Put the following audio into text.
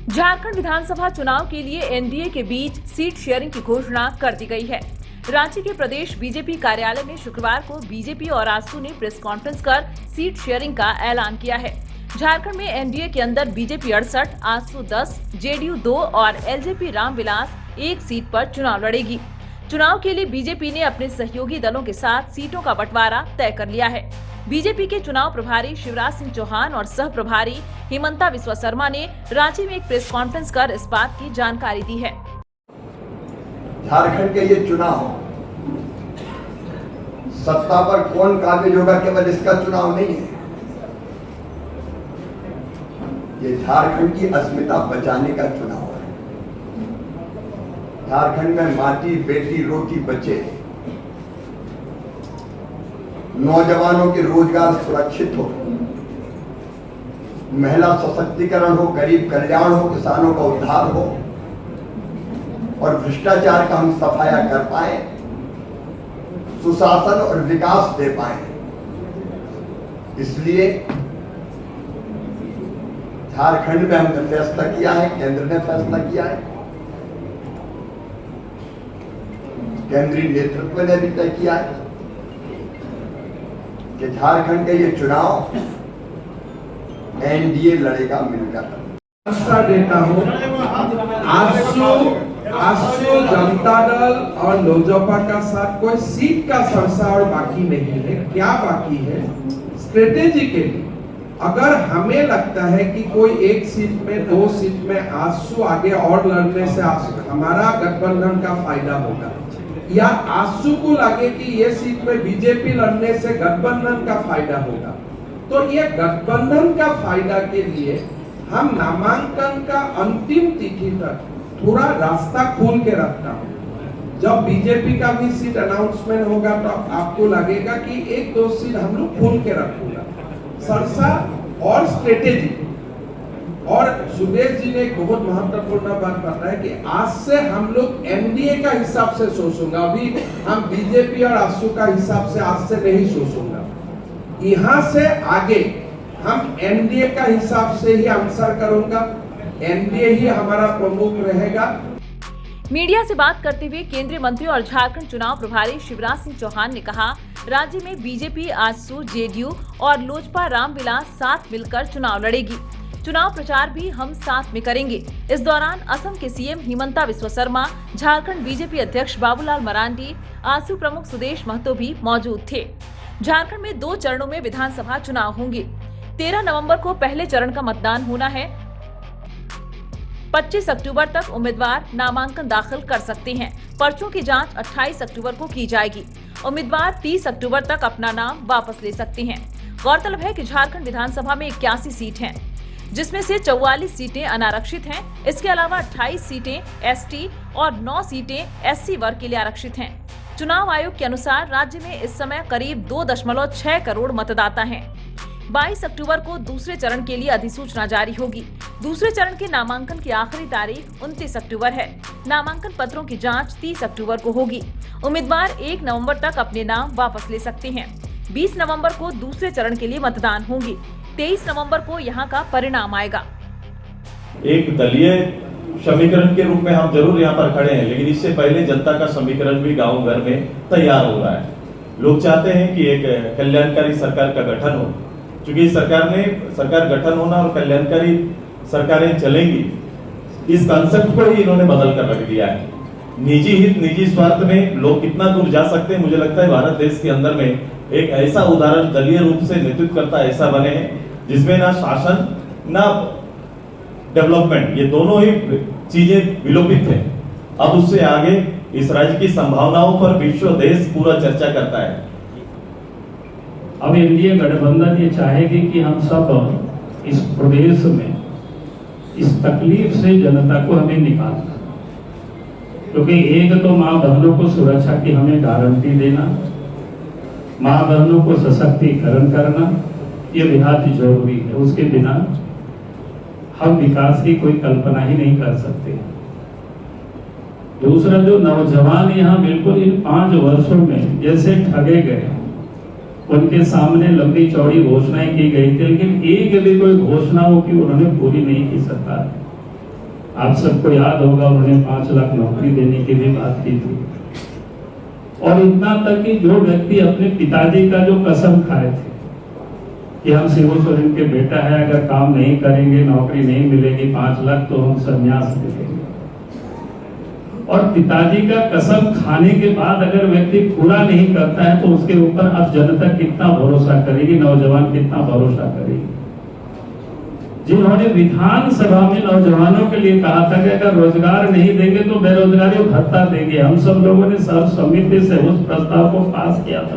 झारखंड विधानसभा चुनाव के लिए एनडीए के बीच सीट शेयरिंग की घोषणा कर दी गई है। रांची के प्रदेश बीजेपी कार्यालय में शुक्रवार को बीजेपी और आजसू ने प्रेस कॉन्फ्रेंस कर सीट शेयरिंग का ऐलान किया है। झारखंड में एनडीए के अंदर बीजेपी 68, आजसू 10, जेडीयू 2 और एलजेपी रामविलास 1 सीट पर चुनाव लड़ेगी। चुनाव के लिए बीजेपी ने अपने सहयोगी दलों के साथ सीटों का बंटवारा तय कर लिया है। बीजेपी के चुनाव प्रभारी शिवराज सिंह चौहान और सह प्रभारी हिमंता विश्वा शर्मा ने रांची में एक प्रेस कॉन्फ्रेंस कर इस बात की जानकारी दी है। झारखंड के ये चुनाव सत्ता पर कौन काबिज होगा केवल इसका चुनाव नहीं है, ये झारखंड की अस्मिता बचाने का चुनाव है। झारखंड में माटी, बेटी, रोटी बचे, नौजवानों के रोजगार सुरक्षित हो, महिला सशक्तिकरण हो, गरीब कल्याण हो, किसानों का उद्धार हो और भ्रष्टाचार का हम सफाया कर पाए, सुशासन और विकास दे पाए। इसलिए झारखंड में हमने फैसला किया है, केंद्र ने फैसला किया है, केंद्रीय नेतृत्व ने भी तय किया है कि झारखंड के ये चुनाव एनडीए लड़ेगा मिलकर। देता हूं, आजसू जनता दल और लोजपा का साथ कोई सीट का सरसा और बाकी नहीं है। क्या बाकी है? स्ट्रेटेजिकली अगर हमें लगता है कि कोई एक सीट में, 2 सीट में आजसू आगे और लड़ने से हमारा गठबंधन का फायदा होगा, या आजसू को लगे कि ये सीट में बीजेपी लड़ने से गठबंधन का फायदा होगा, तो ये गठबंधन का फायदा के लिए हम नामांकन का अंतिम तिथि तक पूरा रास्ता खोल के रखता हूं। जब बीजेपी का भी सीट अनाउंसमेंट होगा तो आपको लगेगा कि 1-2 सीट हम लोग खोल के रखूंगा। सरसा और स्ट्रेटेजी, और सुदेश जी ने एक बहुत महत्वपूर्ण बात बताया कि आज से हम लोग एनडीए का हिसाब से सोचूंगा, अभी हम बीजेपी और आजसू का हिसाब से आज से नहीं सोचूंगा। यहाँ से आगे हम एनडीए का हिसाब से ही आंसर करूंगा, एनडीए ही हमारा प्रमुख रहेगा। मीडिया से बात करते हुए केंद्रीय मंत्री और झारखंड चुनाव प्रभारी शिवराज सिंह चौहान ने कहा, राज्य में बीजेपी, आजसू, जेडीयू और लोजपा रामविलास साथ मिलकर चुनाव लड़ेगी। चुनाव प्रचार भी हम साथ में करेंगे। इस दौरान असम के सीएम हिमंता विश्वा शर्मा, झारखंड बीजेपी अध्यक्ष बाबूलाल मरांडी, आजसू प्रमुख सुदेश महतो भी मौजूद थे। झारखंड में 2 चरणों में विधानसभा चुनाव होंगे। 13 नवंबर को पहले चरण का मतदान होना है। 25 अक्टूबर तक उम्मीदवार नामांकन दाखिल कर सकते हैं। पर्चों की जांच 28 अक्टूबर को की जाएगी। उम्मीदवार 30 अक्टूबर तक अपना नाम वापस ले सकते हैं। गौरतलब है कि झारखंड विधानसभा में 81 सीट हैं, जिसमें से 44 सीटें अनारक्षित हैं। इसके अलावा 28 सीटें एसटी और 9 सीटें एससी वर्ग के लिए आरक्षित हैं। चुनाव आयोग के अनुसार राज्य में इस समय करीब 2.6 करोड़ मतदाता हैं। 22 अक्टूबर को दूसरे चरण के लिए अधिसूचना जारी होगी। दूसरे चरण के नामांकन की आखिरी तारीख 29 अक्टूबर है। नामांकन पत्रों की जांच 30 अक्टूबर को होगी। उम्मीदवार 1 नवंबर तक अपने नाम वापस ले सकते हैं। 20 नवंबर को दूसरे चरण के लिए मतदान होंगे। 23 नवंबर को यहां का परिणाम आएगा। एक दलीय समीकरण के रूप में हम जरूर यहाँ पर खड़े हैं, लेकिन इससे पहले जनता का समीकरण भी गांव घर में तैयार हो रहा है। लोग चाहते हैं कि एक कल्याणकारी सरकार का गठन हो। चूंकि सरकार गठन होना और कल्याणकारी सरकारें चलेंगी, इस कंसेप्ट को ही इन्होंने बदल कर रख दिया है। निजी हित, निजी स्वार्थ में लोग कितना दूर जा सकते हैं, मुझे लगता है भारत देश के अंदर में एक ऐसा उदाहरण दलीय रूप से नेतृत्व करता ऐसा बने हैं जिसमें ना शासन ना डेवलपमेंट, ये दोनों ही चीजें विलोपित है। अब उससे आगे इस राज्य की संभावनाओं पर विश्व देश पूरा चर्चा करता है। अब एनडीए गठबंधन ये चाहेगी कि हम सब इस प्रदेश में इस तकलीफ से जनता को हमें निकालना, क्योंकि एक तो माँ बहनों को सुरक्षा की हमें गारंटी देना, माँ बहनों को सशक्तिकरण करना, ये बेहद जरूरी है। उसके बिना हम विकास की कोई कल्पना ही नहीं कर सकते। दूसरा, जो नौजवान यहाँ बिल्कुल इन 5 वर्षों में जैसे ठगे गए, उनके सामने लंबी चौड़ी घोषणाएं की गई थी, लेकिन एक भी कोई घोषणाओं की उन्होंने पूरी नहीं की सरकार। आप सबको याद होगा उन्होंने 5 लाख नौकरी देने की भी बात की थी। और इतना तक कि जो व्यक्ति अपने पिताजी का जो कसम खाए थे कि हम शिबू सोरेन के बेटा है, अगर काम नहीं करेंगे, नौकरी नहीं मिलेगी 5 लाख तो हम संन्यास ले लेंगे। और पिताजी का कसम खाने के बाद अगर व्यक्ति पूरा नहीं करता है तो उसके ऊपर अब जनता कितना भरोसा करेगी, नौजवान कितना भरोसा करेगी। जिन्होंने विधानसभा में नौजवानों के लिए कहा था कि अगर रोजगार नहीं देंगे तो बेरोजगारी भत्ता देंगे, हम सब लोगों ने सर्वसम्मति से उस प्रस्ताव को पास किया था।